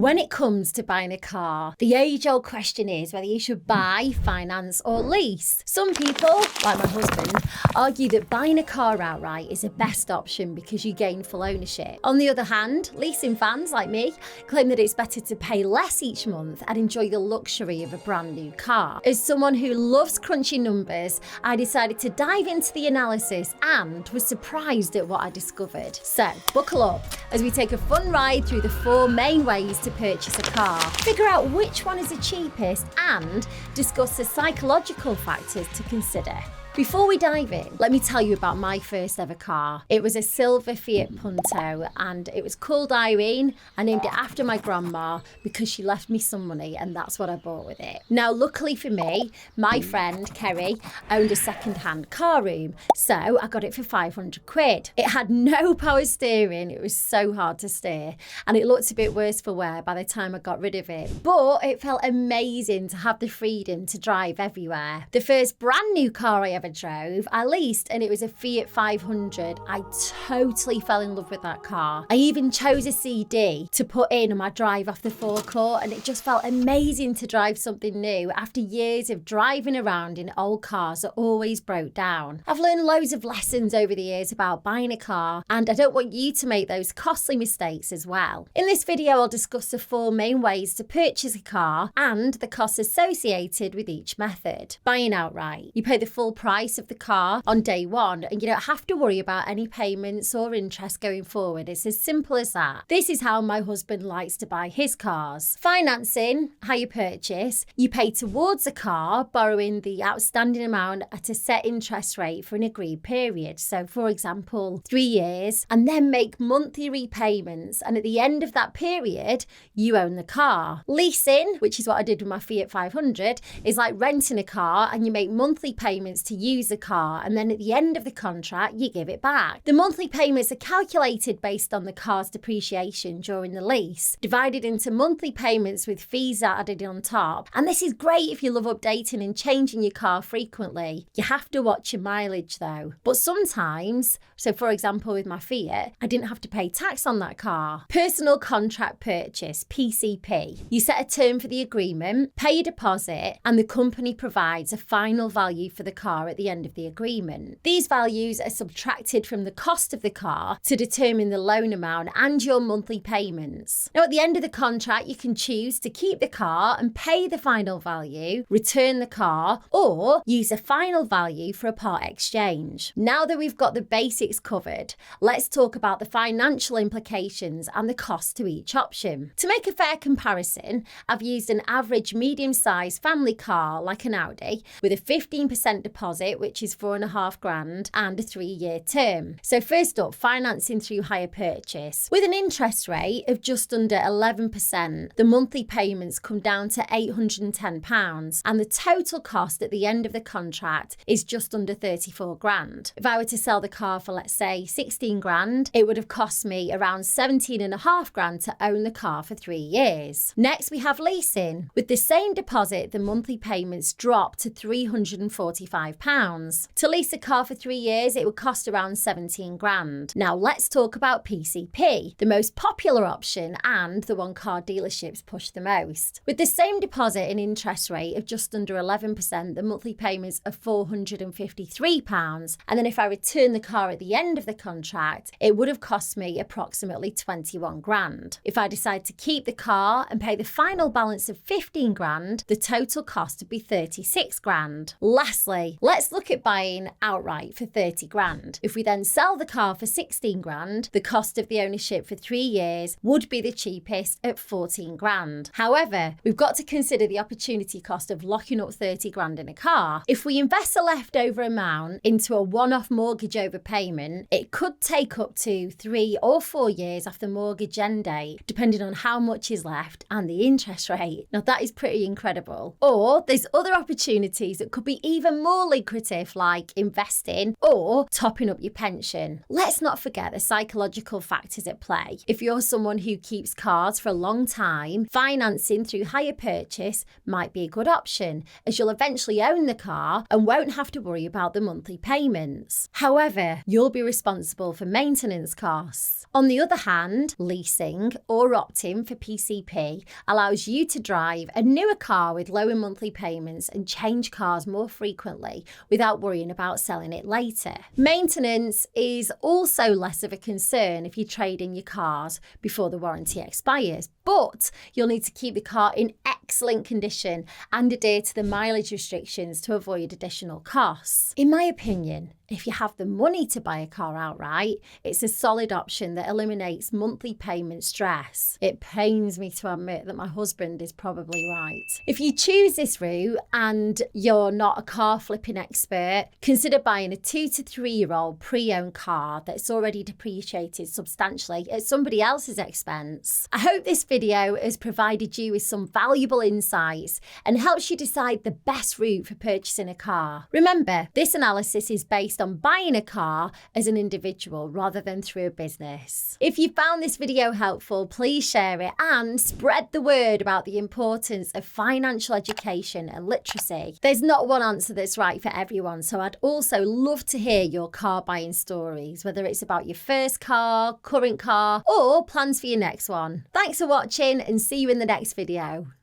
When it comes to buying a car, the age-old question is whether you should buy, finance or lease. Some people, like my husband, argue that buying a car outright is the best option because you gain full ownership. On the other hand, leasing fans like me claim that it's better to pay less each month and enjoy the luxury of a brand new car. As someone who loves crunching numbers, I decided to dive into the analysis and was surprised at what I discovered. So, buckle up as we take a fun ride through the 4 main ways to purchase a car, figure out which one is the cheapest, and discuss the psychological factors to consider. Before we dive in, let me tell you about my first ever car. It was a silver Fiat Punto and it was called Irene. I named it after my grandma because she left me some money and that's what I bought with it. Now, luckily for me, my friend Kerry owned a second-hand car room, so I got it for 500 quid. It had no power steering, it was so hard to steer, and it looked a bit worse for wear by the time I got rid of it. But it felt amazing to have the freedom to drive everywhere. The first brand new car I ever drove, I leased, and it was a Fiat 500. I totally fell in love with that car. I even chose a CD to put in on my drive off the forecourt, and it just felt amazing to drive something new after years of driving around in old cars that always broke down. I've learned loads of lessons over the years about buying a car, and I don't want you to make those costly mistakes as well. In this video, I'll discuss the 4 main ways to purchase a car and the costs associated with each method. Buying outright. You pay the full price of the car on day one and you don't have to worry about any payments or interest going forward. It's as simple as that. This is how my husband likes to buy his cars. Financing, how you purchase. You pay towards a car, borrowing the outstanding amount at a set interest rate for an agreed period. So for example, 3 years, and then make monthly repayments, and at the end of that period, you own the car. Leasing, which is what I did with my Fiat 500, is like renting a car and you make monthly payments to use the car, and then at the end of the contract you give it back. The monthly payments are calculated based on the car's depreciation during the lease, divided into monthly payments with fees added on top. And this is great if you love updating and changing your car frequently. You have to watch your mileage though. But sometimes, so for example with my Fiat, I didn't have to pay tax on that car. Personal contract purchase, PCP. You set a term for the agreement, pay a deposit, and the company provides a final value for the car at the end of the agreement. These values are subtracted from the cost of the car to determine the loan amount and your monthly payments. Now, at the end of the contract, you can choose to keep the car and pay the final value, return the car, or use a final value for a part exchange. Now that we've got the basics covered, let's talk about the financial implications and the cost to each option. To make a fair comparison, I've used an average medium-sized family car like an Audi with a 15% deposit, which is 4.5 grand, and a 3-year term. So first up, financing through hire purchase. With an interest rate of just under 11%, the monthly payments come down to £810, and the total cost at the end of the contract is just under 34 grand. If I were to sell the car for, let's say, 16 grand, it would have cost me around 17.5 grand to own the car for 3 years. Next, we have leasing. With the same deposit, the monthly payments drop to £345. To lease a car for 3 years, it would cost around 17 grand. Now let's talk about PCP, the most popular option and the one car dealerships push the most. With the same deposit and interest rate of just under 11%, the monthly payments are £453. And then if I return the car at the end of the contract, it would have cost me approximately 21 grand. If I decide to keep the car and pay the final balance of 15 grand, the total cost would be 36 grand. Lastly, let's look at buying outright for 30 grand. If we then sell the car for 16 grand, the cost of the ownership for 3 years would be the cheapest at 14 grand. However, we've got to consider the opportunity cost of locking up 30 grand in a car. If we invest the leftover amount into a one-off mortgage overpayment, it could take up to 3 or 4 years off the mortgage end date, depending on how much is left and the interest rate. Now that is pretty incredible. Or there's other opportunities that could be even more lucrative lucrative like investing or topping up your pension. Let's not forget the psychological factors at play. If you're someone who keeps cars for a long time, financing through hire purchase might be a good option, as you'll eventually own the car and won't have to worry about the monthly payments. However, you'll be responsible for maintenance costs. On the other hand, leasing or opting for PCP allows you to drive a newer car with lower monthly payments and change cars more frequently without worrying about selling it later. Maintenance is also less of a concern if you trade in your cars before the warranty expires, but you'll need to keep the car in excellent condition and adhere to the mileage restrictions to avoid additional costs. In my opinion, if you have the money to buy a car outright, it's a solid option that eliminates monthly payment stress. It pains me to admit that my husband is probably right. If you choose this route and you're not a car flipping expert, consider buying a 2 to 3 year old pre-owned car that's already depreciated substantially at somebody else's expense. I hope this video has provided you with some valuable insights and helps you decide the best route for purchasing a car. Remember, this analysis is based on buying a car as an individual rather than through a business. If you found this video helpful, please share it and spread the word about the importance of financial education and literacy. There's not one answer that's right for everyone, so I'd also love to hear your car buying stories, whether it's about your first car, current car, or plans for your next one. Thanks for watching and see you in the next video.